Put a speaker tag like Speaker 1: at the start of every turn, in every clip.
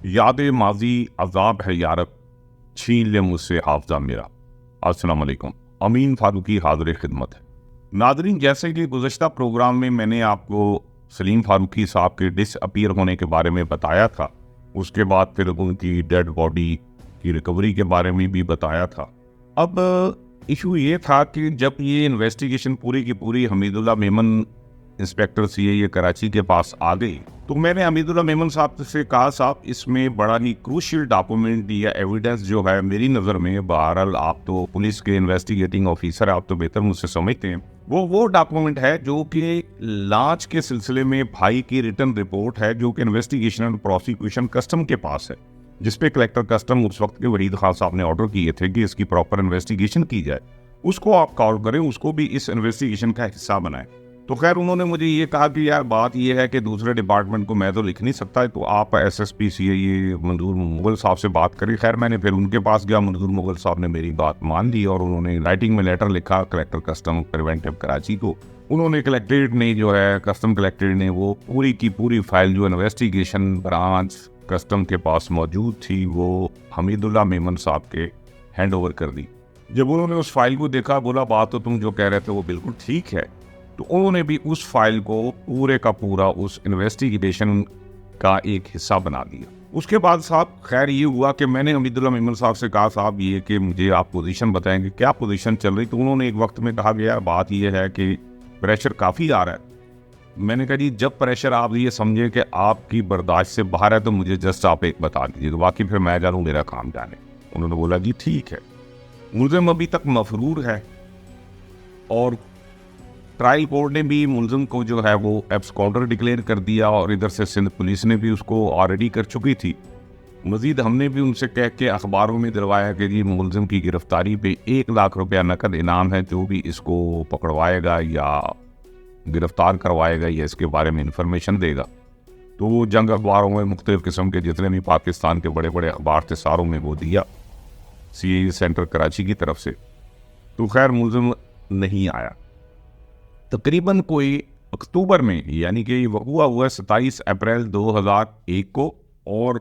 Speaker 1: याद माजी अजाब है यारब, छीन ले मुझसे हाफजा मेरा। अस्सलाम वालेकुम। अमीन फारूकी हाज़िर खिदमत है। नादरीन, जैसे कि गुज़श्ता प्रोग्राम में मैंने आपको सलीम फारूकी साहब के डिसअपीयर होने के बारे में बताया था, उसके बाद फिर उनकी डेड बॉडी की रिकवरी के बारे में भी बताया था। अब इशू ये था कि जब ये इन्वेस्टिगेशन पूरी की पूरी हमीदुल्लाह मेमन इंस्पेक्टर सीआईए कराची के पास आ गई, तो मैंने हमीदुल्लाह मेमन साहब से कहा, साहब इसमें बड़ा ही क्रूशियल डॉक्यूमेंट या एविडेंस जो है मेरी नज़र में, बहरहाल आप तो पुलिस के इन्वेस्टिगेटिंग ऑफिसर, आप तो बेहतर मुझसे समझते हैं, वो डॉक्यूमेंट है जो कि लांच के सिलसिले में भाई की रिटर्न रिपोर्ट है, जो कि इन्वेस्टिगेशन एंड प्रोसिक्यूशन कस्टम के पास है, जिसपे कलेक्टर कस्टम उस वक्त के वहीद खान साहब ने ऑर्डर किए थे कि इसकी प्रॉपर इन्वेस्टिगेशन की जाए। उसको आप कॉल करें, उसको भी इस इन्वेस्टिगेशन का हिस्सा बनाएं। तो खैर उन्होंने मुझे ये कहा कि यार बात ये है कि दूसरे डिपार्टमेंट को मैं तो लिख नहीं सकता, तो आप एसएसपी सीआईए मंजूर मुगल साहब से बात करें। खैर मैंने फिर उनके पास गया, मंजूर मुगल साहब ने मेरी बात मान ली और उन्होंने राइटिंग में लेटर लिखा कलेक्टर कस्टम प्रिवेंटिव कराची को। उन्होंने कलेक्ट्रेट ने जो है, कस्टम कलेक्ट्रेट ने वो पूरी की पूरी फाइल जो इन्वेस्टिगेशन ब्रांच कस्टम के पास मौजूद थी, वो हमीदुल्लाह मेमन साहब के हैंड ओवर कर दी। जब उन्होंने उस फाइल को देखा, बोला बात तो तुम जो कह रहे थे वो बिल्कुल ठीक है, तो उन्होंने भी उस फाइल को पूरे का पूरा उस इन्वेस्टिगेशन का एक हिस्सा बना दिया। उसके बाद साहब खैर ये हुआ कि मैंने हमीदुल्लाह मेमन साहब से कहा, साहब ये कि मुझे आप पोजीशन बताएंगे, क्या पोजीशन चल रही। तो उन्होंने एक वक्त में कहा कि यार बात ये है कि प्रेशर काफ़ी आ रहा है। मैंने कहा जी, जब प्रेशर आप ये समझे कि आपकी बर्दाश्त से बाहर है तो मुझे जस्ट आप एक बता दीजिए, तो बाकी फिर मैं जानूँ मेरा काम जाने। उन्होंने बोला जी ठीक है। मुलजिम अभी तक मफरूर है और ट्रायल कोर्ट ने भी मुलजिम को जो है वो एब्सकॉन्डर डिक्लेयर कर दिया और इधर से सिंध पुलिस ने भी उसको ऑलरेडी कर चुकी थी। मजीद हमने भी उनसे कह के अखबारों में दिलवाया कि जी मुलजिम की गिरफ्तारी पे 1 लाख रुपया नकद इनाम है, जो भी इसको पकड़वाएगा या गिरफ्तार करवाएगा या इसके बारे में इंफॉर्मेशन देगा। तो जंग अखबारों में मुख्तलिफ किस्म के जितने भी पाकिस्तान के बड़े बड़े अखबार थे सारों में वो दिया सीआईए सेंटर कराची की तरफ से। तो खैर मुलजिम नहीं आया। तकरीबन कोई अक्टूबर में, यानी कि हुआ 27 अप्रैल 2001 को, और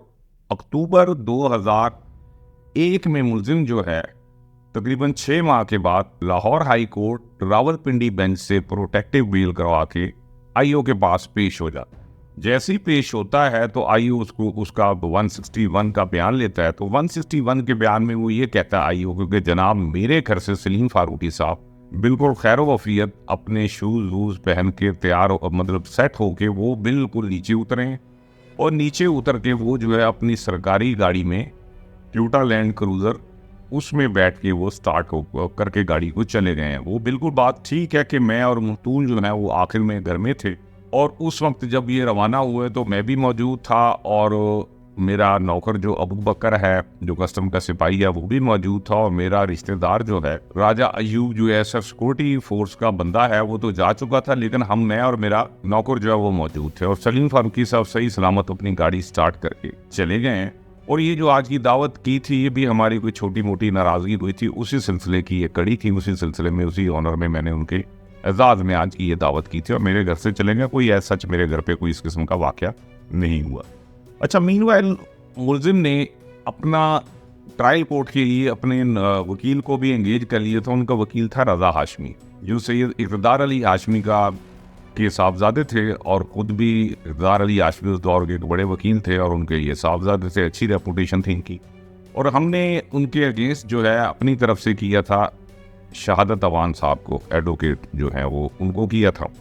Speaker 1: अक्टूबर 2001 में मुलजिम जो है तकरीबन 6 माह के बाद Lahore high court Rawalpindi bench से प्रोटेक्टिव बेल करवा के आईओ के पास पेश हो जाता है। जैसे ही पेश होता है तो आईओ उसका 161 का बयान लेता है। तो 161 के बयान में वो ये कहता है आईओ को कि जनाब मेरे घर से सलीम फारूकी साहब बिल्कुल खैर वफियत अपने शूज़ वूज पहन के तैयार मतलब सेट होके वो बिल्कुल नीचे उतरे और नीचे उतर के वो जो है अपनी सरकारी गाड़ी में टोयोटा लैंड क्रूज़र उसमें बैठ के वो स्टार्ट करके गाड़ी को चले गए हैं। वो बिल्कुल बात ठीक है कि मैं और मुतूल जो है वो आखिर में घर में थे और उस वक्त जब ये रवाना हुए तो मैं भी मौजूद था और मेरा नौकर जो अबू बकर है जो कस्टम का सिपाही है वो भी मौजूद था और मेरा रिश्तेदार जो है राजा अयूब जो एसएफ सिक्योरिटी फोर्स का बंदा है वो तो जा चुका था, लेकिन मैं और मेरा नौकर जो है वो मौजूद थे और सलीम फारूकी साहब सही सलामत अपनी गाड़ी स्टार्ट करके चले गए हैं। और ये जो आज की दावत की थी ये भी हमारी कोई छोटी मोटी नाराज़गी हुई थी, उसी सिलसिले की ये कड़ी थी, उसी सिलसिले में उसी ऑनर में मैंने उनके एजाज़ में आज की ये दावत की थी और मेरे घर से चले गए। कोई ऐसा सच मेरे घर पे कोई इस किस्म का वाक़या नहीं हुआ। अच्छा, मीनवाइल मुलजिम ने अपना ट्रायल कोर्ट के लिए अपने वकील को भी एंगेज कर लिया था। उनका वकील था रज़ा हाशमी, जो सैयद इक़्तिदार अली हाशमी के साहबजादे थे और ख़ुद भी इक़्तिदार अली हाशमी उस दौर के एक बड़े वकील थे और उनके ये साहबजादे से अच्छी रेपुटेशन थी इनकी। और हमने उनके अगेंस्ट जो है अपनी तरफ से किया था शहादत अवान साहब को, एडवोकेट जो है वो उनको किया था।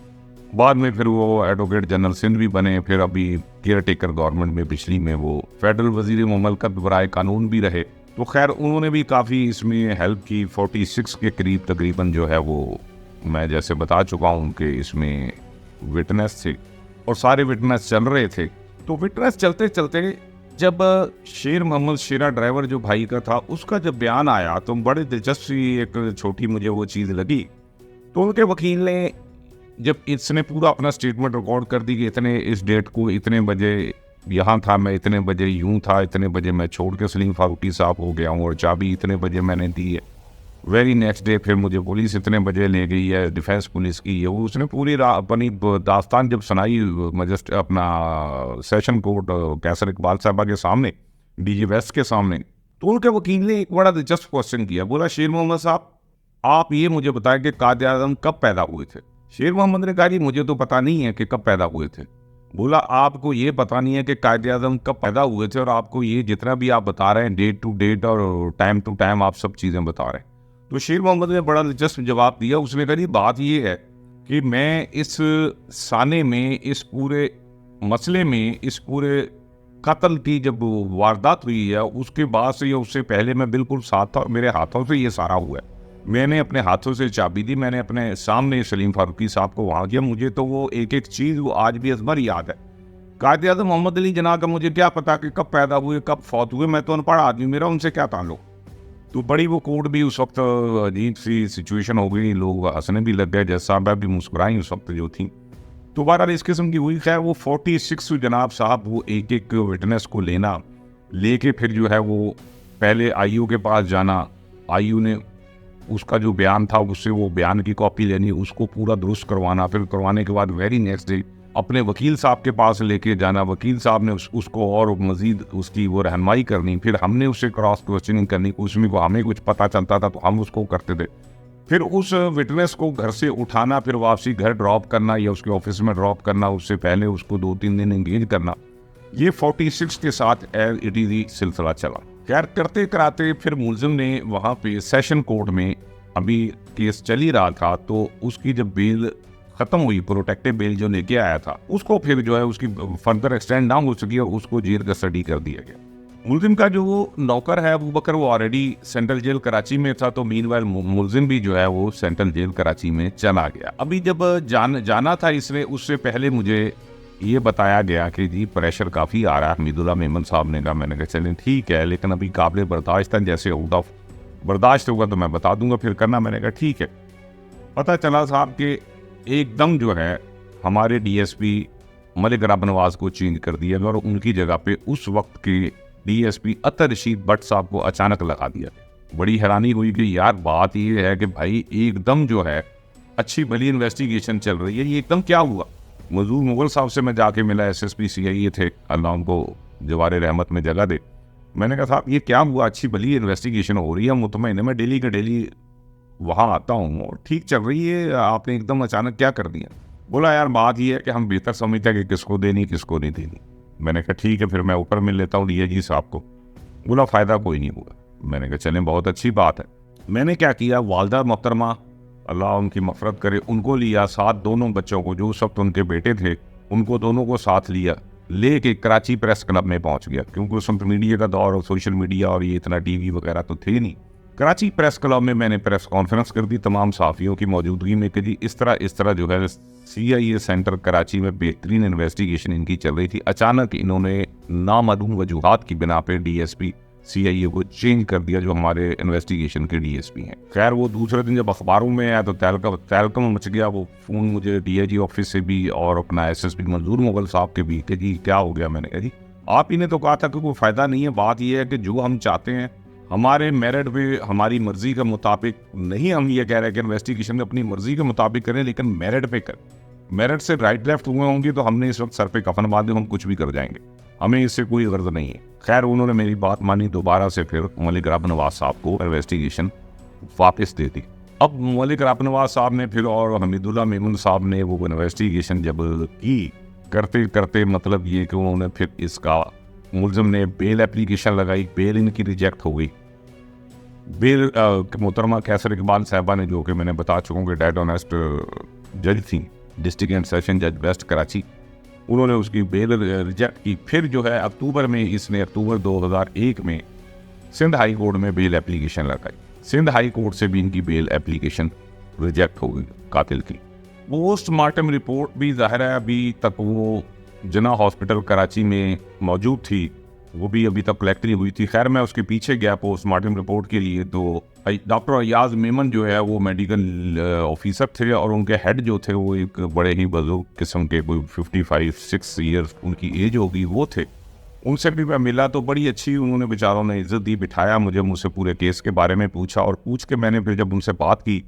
Speaker 1: बाद में फिर वो एडवोकेट जनरल सिंध भी बने, फिर अभी केयर टेकर गवर्नमेंट में पिछली में वो फेडरल वजीर ममलकत बराए कानून भी रहे। तो खैर उन्होंने भी काफ़ी इसमें हेल्प की। 46 के करीब तकरीबन जो है वो मैं जैसे बता चुका हूँ कि इसमें विटनेस थे और सारे विटनेस चल रहे थे। तो विटनेस चलते चलते जब शेर मोहम्मद शेरा ड्राइवर जो भाई का था उसका जब बयान आया तो बड़े दिलचस्प एक छोटी मुझे वो चीज़ लगी। तो उनके वकील ने जब इसने पूरा अपना स्टेटमेंट रिकॉर्ड कर दी कि इतने इस डेट को इतने बजे यहाँ था मैं, इतने बजे यूं था, इतने बजे मैं छोड़ के सलीम फारूकी साहब हो गया हूँ और चाबी इतने बजे मैंने दी है। वेरी नेक्स्ट डे फिर मुझे पुलिस इतने बजे ले गई है, डिफेंस पुलिस की है वो, उसने पूरी अपनी दास्तान जब सुनाई मजिस्ट अपना सेशन कोर्ट कैसर इकबाल साहबा के सामने, डीजी वेस्ट के सामने, तो उनके वकील ने एक बड़ा दिलचस्प क्वेश्चन किया। बोला, शेर मोहम्मद साहब आप ये मुझे बताएं कि कायद आज़म कब पैदा हुए थे। शेर मोहम्मद ने कहा, जी मुझे तो पता नहीं है कि कब पैदा हुए थे। बोला, आपको ये पता नहीं है कि कायद आज़म कब पैदा हुए थे, और आपको ये जितना भी आप बता रहे हैं डेट टू डेट और टाइम टू टाइम आप सब चीज़ें बता रहे हैं। तो शेर मोहम्मद ने बड़ा दिलचस्प जवाब दिया। उसने कहा, बात ये है कि मैं इस साने में, इस पूरे मसले में, इस पूरे कत्ल की जब वारदात हुई है उसके बाद से या उससे पहले मैं बिल्कुल साथ था और मेरे हाथों से ये सारा हुआ है। मैंने अपने हाथों से चाबी दी, मैंने अपने सामने सलीम फारूकी साहब को वहाँ किया। मुझे तो वो एक एक चीज़ वो आज भी अजबर याद है। कायद आज़म मोहम्मद अली जिन्ना का मुझे क्या पता कि कब पैदा हुए कब फौत हुए, मैं तो अनपढ़ आदमी, मेरा उनसे क्या ताल्लुक। तो बड़ी वो कोर्ट भी उस वक्त अजीब सी सिचुएशन हो गई, लोग हंसने भी लग गए, जज साहब भी मुस्कुराई उस वक्त जो थी। तो बहरहाल इस किस्म की हुई। खैर वो 46 जनाब साहब वो एक एक विटनेस को लेके फिर जो है वो पहले आईयू के पास जाना, आईयू ने उसका जो बयान था उससे वो बयान की कॉपी लेनी, उसको पूरा दुरुस्त करवाना, फिर करवाने के बाद वेरी नेक्स्ट डे अपने वकील साहब के पास लेके जाना, वकील साहब ने उसको और मज़ीद उसकी वो रहनुमाई करनी, फिर हमने उससे क्रॉस क्वेश्चनिंग करनी, उसमें को हमें कुछ पता चलता था तो हम उसको करते थे, फिर उस विटनेस को घर से उठाना, फिर वापसी घर ड्रॉप करना या उसके ऑफिस में ड्रॉप करना, उससे पहले उसको 2-3 दिन एंगेज करना। ये 46 के साथ इट इज़ सिलसिला चला। खैर करते कराते फिर मुलजिम ने वहाँ पे सेशन कोर्ट में अभी केस चल ही रहा था, तो उसकी जब बेल ख़त्म हुई, प्रोटेक्टिव बेल जो लेके आया था उसको फिर जो है उसकी फर्दर एक्सटेंड ना हो सकी और उसको जेल कस्टडी कर दिया गया। मुलजिम का जो वो नौकर है अबू बकर वो ऑलरेडी सेंट्रल जेल कराची में था, तो मीनवाइल मुलजिम भी जो है वो सेंट्रल जेल कराची में चला गया। अभी जब जाना था इसने, उससे पहले मुझे ये बताया गया कि जी प्रेशर काफ़ी आ रहा है। हमीदुल्लाह मेमन साहब ने कहा, मैंने कहा चलें ठीक है, लेकिन अभी काबिल बर्दाश्त है, जैसे आउट ऑफ बर्दाश्त होगा तो मैं बता दूंगा फिर करना। मैंने कहा ठीक है। पता चला साहब कि एकदम जो है हमारे डीएसपी मलिक राब नवाज को चेंज कर दिया गया और उनकी जगह पे उस वक्त के डीएसपी अतर रशीद भट्ट साहब को अचानक लगा दिया। बड़ी हैरानी हुई कि यार बात ये है कि भाई एकदम जो है अच्छी भली इन्वेस्टिगेशन चल रही है, ये एकदम क्या हुआ। मजदूर मुगल साहब से मैं जाके मिला, SSP CIA थे, अल्लाह उनको जवारे रहमत में जगह दे। मैंने कहा साहब ये क्या हुआ, अच्छी भली इन्वेस्टिगेशन हो रही है, मुतमईन है, मैं डेली का डेली वहाँ आता हूँ और ठीक चल रही है, आपने एकदम अचानक क्या कर दिया। बोला यार बात ये है कि हम बेहतर समझते हैं कि किसको देनी किसको नहीं देनी। मैंने कहा ठीक है, फिर मैं ऊपर मिल लेता हूँ DIG साहब को। बोला फ़ायदा कोई नहीं हुआ। मैंने कहा चलें बहुत अच्छी बात है। मैंने क्या किया, वालदा मोहतरमा अल्लाह उनकी मफ़रत करे, उनको लिया साथ, दोनों बच्चों को जो उस वक्त उनके बेटे थे उनको दोनों को साथ लिया, लेके कराची प्रेस क्लब में पहुंच गया, क्योंकि उस वक्त मीडिया का दौर और सोशल मीडिया और ये इतना TV वगैरह तो थे नहीं। कराची प्रेस क्लब में मैंने प्रेस कॉन्फ्रेंस कर दी तमाम सहाफ़ियों की मौजूदगी में कि जी इस तरह जो है CIA सेंटर कराची में बेहतरीन इन्वेस्टिगेशन इनकी चल रही थी। अचानक इन्होंने नामालूम वजूहात की बिना पे DSP CIA को चेंज कर दिया, जो हमारे इन्वेस्टिगेशन के DSP हैं। खैर वो दूसरे दिन जब अखबारों में आया तो तहलकम मच गया। वो फ़ोन मुझे DIG ऑफिस से भी और अपना SSP मंजूर मुगल साहब के भी कि जी क्या हो गया। मैंने कहा जी आप ही ने तो कहा था कि कोई फ़ायदा नहीं है, बात यह है कि जो हम चाहते हैं हमारे मेरिट पे हमारी मर्जी के मुताबिक नहीं, हम ये कह रहे हैं कि इन्वेस्टिगेशन अपनी मर्जी के मुताबिक करें, लेकिन मेरिट पे करें। मेरिट से राइट लेफ्ट हुए होंगे तो हमने इस वक्त सर पे कफन बांधे, हम कुछ भी कर जाएंगे, हमें इससे कोई गर्ज नहीं है। खैर उन्होंने मेरी बात मानी, दोबारा से फिर मलिक राब नवाज साहब को इन्वेस्टिगेशन वापस दे दी। अब मलिक राब नवाज साहब ने फिर और हमीदुल्लाह मेमन साहब ने वो इन्वेस्टिगेशन जब की, करते करते मतलब ये कि उन्होंने फिर इसका मुलजिम ने बेल एप्लीकेशन लगाई, बेल इनकी रिजेक्ट हो गई। बेल मोहतरमा कैसर इकबाल साहबा ने, जो कि मैंने बता चुका हूँ कि डेड ऑनेस्ट जज थी, डिस्ट्रिक्ट एंड सेशन जज वेस्ट कराची, उन्होंने उसकी बेल रिजेक्ट की। फिर जो है अक्टूबर 2001 में सिंध हाई कोर्ट में बेल एप्लीकेशन लगाई। सिंध हाई कोर्ट से भी इनकी बेल एप्लीकेशन रिजेक्ट हो गई कातिल की। पोस्टमार्टम रिपोर्ट भी ज़ाहिर है अभी तक वो जना हॉस्पिटल कराची में मौजूद थी, वो भी अभी तक कलेक्ट नहीं हुई थी। खैर मैं उसके पीछे गया पोस्टमार्टम रिपोर्ट के लिए, तो डॉक्टर अयाज मेमन जो है वो मेडिकल ऑफिसर थे और उनके हेड जो थे वो एक बड़े ही बुजुर्ग किस्म के, कोई 55-56 ईयर्स उनकी एज होगी वो थे। उनसे भी मैं मिला तो बड़ी अच्छी उन्होंने बेचारों ने इज्जत दी, बिठाया मुझे, मुझसे पूरे केस के बारे में पूछा और पूछ के मैंने फिर जब उनसे बात की,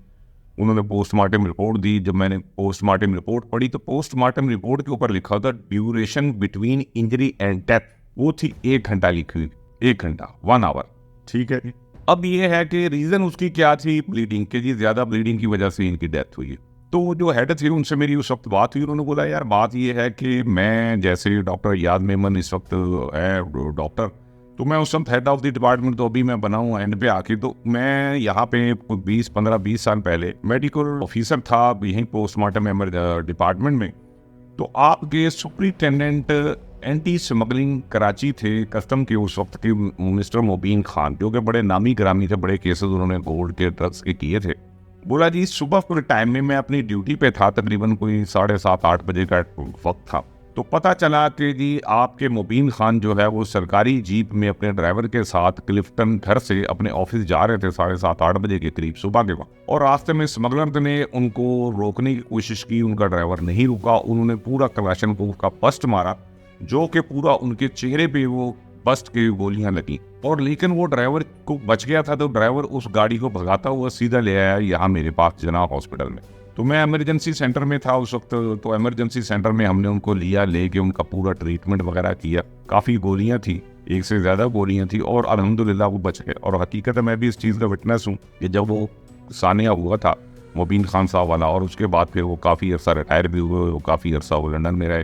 Speaker 1: उन्होंने पोस्टमार्टम रिपोर्ट दी। जब मैंने पोस्टमार्टम रिपोर्ट पढ़ी तो पोस्टमार्टम रिपोर्ट के ऊपर लिखा था duration between injury and death, वो थी 1 घंटा लिखी हुई, 1 घंटा 1 आवर। ठीक है। अब ये है कि रीजन उसकी क्या थी, ब्लीडिंग के, जी ज्यादा ब्लीडिंग की वजह से इनकी डेथ हुई है। तो जो हेड थे उनसे मेरी उस वक्त बात हुई, उन्होंने बोला यार बात ये है कि मैं जैसे डॉक्टर याद मेमन इस वक्त है डॉक्टर, तो मैं उस वक्त हेड ऑफ द डिपार्टमेंट तो अभी मैं बना हूँ एंड पे आके, तो मैं यहाँ पे 20 साल पहले मेडिकल ऑफिसर था यहीं पोस्टमार्टम डिपार्टमेंट में। तो आपके सुपरिटेंडेंट एंटी स्मगलिंग कराची थे कस्टम के उस वक्त के मिस्टर मुबीन खान, जो कि बड़े नामी ग्रामी थे, बड़े केसेस उन्होंने गोल्ड के ड्रग्स के किए थे। बोला जी सुबह के टाइम में मैं अपनी ड्यूटी पे था, तकरीबन कोई 7:30-8 बजे का वक्त था, तो पता चला कि जी आपके मुबीन खान जो है वो सरकारी जीप में अपने ड्राइवर के साथ क्लिफ्टन घर से अपने ऑफिस जा रहे थे 7:30-8 बजे के करीब सुबह के वक्त, और रास्ते में स्मगलर ने उनको रोकने की कोशिश की, उनका ड्राइवर नहीं रुका, उन्होंने पूरा कलाशनकोव का बस्ट मारा, जो कि पूरा उनके चेहरे पे वो बस्ट की गोलियां लगी, और लेकिन वो ड्राइवर को बच गया था, तो ड्राइवर उस गाड़ी को भगाता हुआ सीधा ले आया यहाँ मेरे पास जना हॉस्पिटल में। तो मैं इमरजेंसी सेंटर में था उस वक्त, तो इमरजेंसी सेंटर में हमने उनको लिया, लेके उनका पूरा ट्रीटमेंट वगैरह किया। काफ़ी गोलियां थी, 1 से ज़्यादा गोलियां थी, और अल्हम्दुलिल्लाह वो बच गए। और हकीकत है मैं भी इस चीज़ का विटनेस हूँ कि जब वो सानिया हुआ था मुबीन खान साहब वाला, और उसके बाद फिर वो काफ़ी अर्सा रिटायर भी हुए, वो काफ़ी अर्सा वो लंदन में रहे,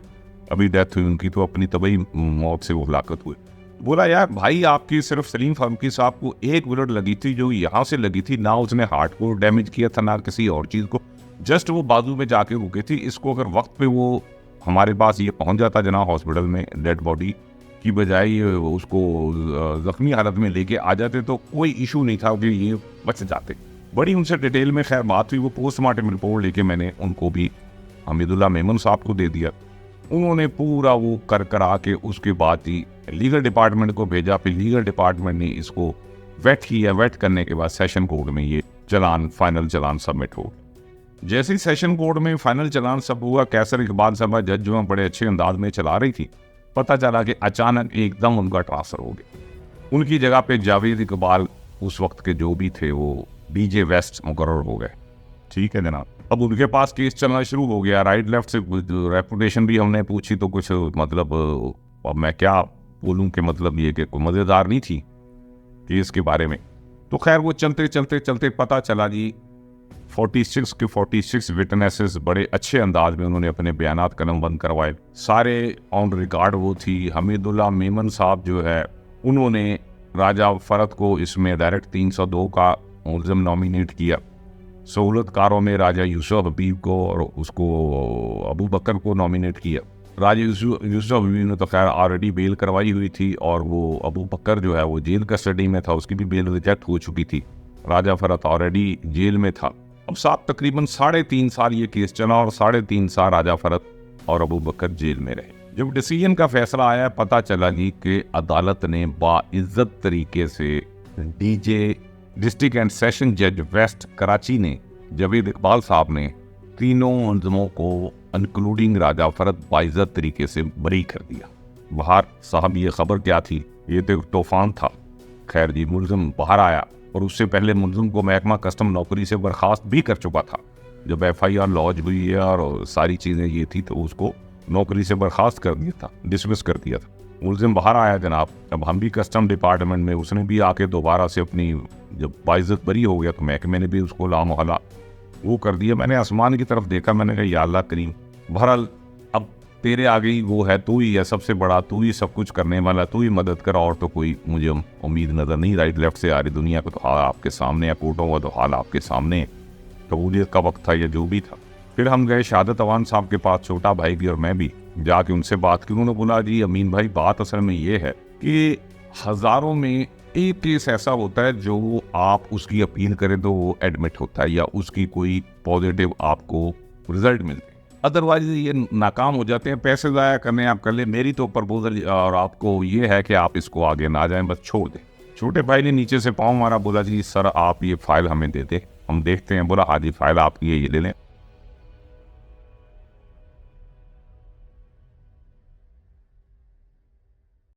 Speaker 1: अभी डेथ हुई उनकी, तो अपनी तबई मौत से वो हलाकत हुए। बोला यार भाई आपकी सिर्फ सलीम फारूकी साहब को 1 बुलेट लगी थी, जो यहाँ से लगी थी, ना उसने हार्ट को डैमेज किया था ना किसी और चीज़ को, जस्ट वो बाजू में जाके रुकी थी। इसको अगर वक्त पे वो हमारे पास ये पहुँच जाता जना हॉस्पिटल में डेड बॉडी की बजाय उसको ज़ख्मी हालत में लेके आ जाते तो कोई इशू नहीं था कि ये बच जाते। बड़ी उनसे डिटेल में खैर बात हुई, वो पोस्टमार्टम रिपोर्ट लेके मैंने उनको भी हमीदुल्लाह मेमन साहब को दे दिया, उन्होंने पूरा वो कर आके उसके बाद ही लीगल डिपार्टमेंट को भेजा, फिर लीगल डिपार्टमेंट ने इसको वेट किया, वेट करने के बाद सेशन कोर्ट में ये चलान, फाइनल चलान सबमिट हो। जैसे ही सेशन कोर्ट में फाइनल चलान सब हुआ, कैसर इकबाल साहब जज जो बड़े अच्छे अंदाज में चला रही थी, पता चला कि अचानक एकदम उनका ट्रांसफर हो गया। उनकी जगह पे जावेद इकबाल उस वक्त के जो भी थे वो डीजे वेस्ट मुकर्रर हो गए। ठीक है जनाब, अब उनके पास केस चलना शुरू हो गया, राइट लेफ्ट से रेपुटेशन भी हमने पूछी, तो कुछ मतलब अब मैं क्या बोलूं कि मतलब ये कि कोई मज़ेदार नहीं थी केस के बारे में। तो खैर वो चलते चलते चलते पता चला जी 46 के 46 विटनेसेस बड़े अच्छे अंदाज में उन्होंने अपने बयानात कलमबंद करवाए, सारे ऑन रिकॉर्ड वो थी। हमीदुल्लाह मेमन साहब जो है उन्होंने राजा फरत को इसमें डायरेक्ट 302 का मुल्ज़िम नॉमिनेट किया, सहूलतकारों में राजा यूसुफ हबीब को और उसको अबू बकर को नॉमिनेट किया। राजा यूसुफ हबीब ने तो खैर ऑलरेडी बेल करवाई हुई थी, और वो अबू बकर जो है वो जेल कस्टडी में था, उसकी भी बेल रिजेक्ट हो चुकी थी। राजा फरत ऑलरेडी जेल में था। अब साथ तकरीबन 3.5 साल ये केस चला, और 3.5 साल राजा फरत और अबू बकर जेल में रहे। जब डिसीजन का फैसला आया, पता चला जी कि अदालत ने बाइज्जत तरीके से डीजे डिस्ट्रिक्ट एंड सेशन जज वेस्ट कराची ने, जावेद इकबाल साहब ने, तीनों मुलज़िमों को इंक्लूडिंग राजा फरत बाइज्जत तरीके से बरी कर दिया। बाहर साहब ये खबर क्या थी, ये तो तूफान था। खैर जी मुलज़िम बाहर आया, और उससे पहले मुलज़िम को महकमा कस्टम नौकरी से बर्खास्त भी कर चुका था। जब FIR लॉन्च हुई है और सारी चीज़ें ये थी, तो उसको नौकरी से बर्खास्त कर दिया था, डिसमिस कर दिया था। मुलज़िम बाहर आया जनाब, अब हम भी कस्टम डिपार्टमेंट में, उसने भी आके दोबारा से अपनी जब बाइज्जत बरी हो गया, तो महकमे ने भी उसको लामोहला वो कर दिया। मैंने आसमान की तरफ देखा, मैंने कहा या अल्लाह करीम, बहरहाल अब तेरे आगे ही वो है, तू ही है सबसे बड़ा, तू ही सब कुछ करने वाला, तू ही मदद कर, और तो कोई मुझे उम्मीद नज़र नहीं। राइट लेफ्ट से आ रही दुनिया को तो हाल आपके सामने है, कोर्टों का तो हाल आपके सामने, कबूलियत का वक्त था या जो भी था। फिर हम गए शहादत अवान साहब के पास, छोटा भाई भी और मैं भी, जाके उनसे बात की। उन्होंने बोला जी अमीन भाई बात असल में ये है कि हज़ारों में एक केस ऐसा होता है जो आप उसकी अपील करें तो वो एडमिट होता है, या उसकी कोई पॉजिटिव आपको रिजल्ट मिलते हैं, अदरवाइज ये नाकाम हो जाते हैं। पैसे ज़ाया करने आप कर ले, मेरी तो प्रपोजल और आपको ये है कि आप इसको आगे ना जाएं, बस छोड़ दें। छोटे भाई ने नीचे से पाँव मारा, बोला जी सर आप ये फाइल हमें दे दें, हम देखते हैं। बोला हाँ जी फाइल आपकी ये ले लें।